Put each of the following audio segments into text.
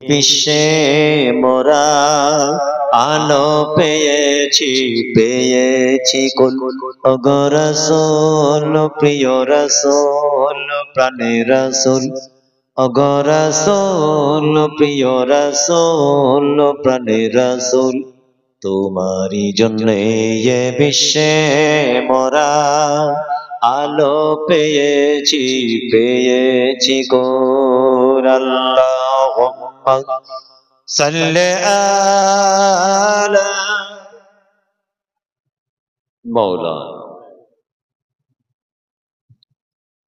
বিশ্বে মোরা আলো পেয়েছি কুল। ওগো রাসূল প্রিয় রাসূল প্রাণের রাসূল, ওগো রাসূল প্রিয় রাসূল প্রাণের রাসূল, তোমারই জন্যে এ বিশ্বে মোরা আলো পেয়েছি কুল। আল্লাহুম্মা সাল্লি আলা মাওলানা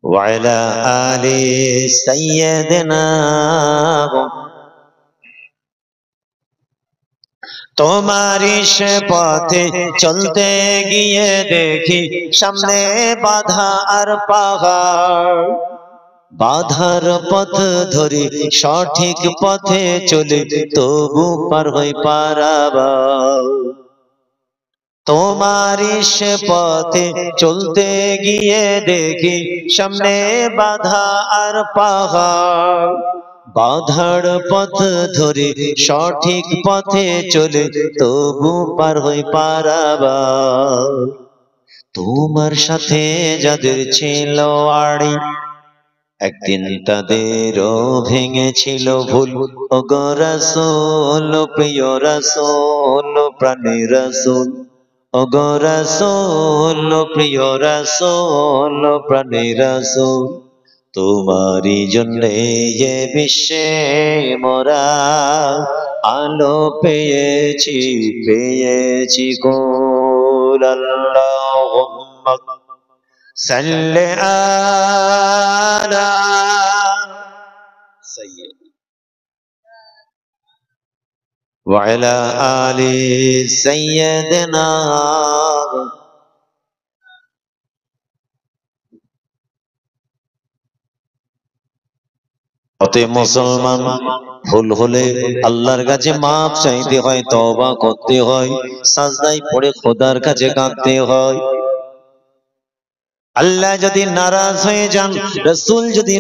ওয়া আলা আলি সাইয়্যিদিনা। তোমারই সে পথে চলতে গিয়ে দেখি সামনে বাধা আর পাহাড়, বাধার পথ ধরে সঠিক পথে চলে তবু পার হই পারাবার। তোমারই সে পথে চলতে গিয়ে দেখি সামনে বাধা আর পাহাড়, বাধার পথ ধরে সঠিক পথে চলে তবু পার হই পারাবার। তোমার সাথে যাদের ছিল আড়ি একদিন তাদেরও ভেঙেছিল ভুল। ওগো রাসূল প্রিয় রাসূল প্রাণের রাসূল, ওগো রাসূল প্রিয় রাসূল প্রাণের রাসূল, তোমারই জন্যে এ বিশ্বে মোরা আলো পেয়েছি কুল। আল্লাহুম্মা সাল্লি আলা সাইয়্যিদিনা ওয়া আলা আলি সাইয়্যিদিনা। অতএব মুসলমান, ভুল হলে আল্লাহর কাছে মাফ চাইতে হয়, তওবা করতে হয়, সাজদায় পড়ে খোদার কাছে কাঁদতে হয়। আল্লাহ যদি নারাজ হয়ে যান, রাসূল যদি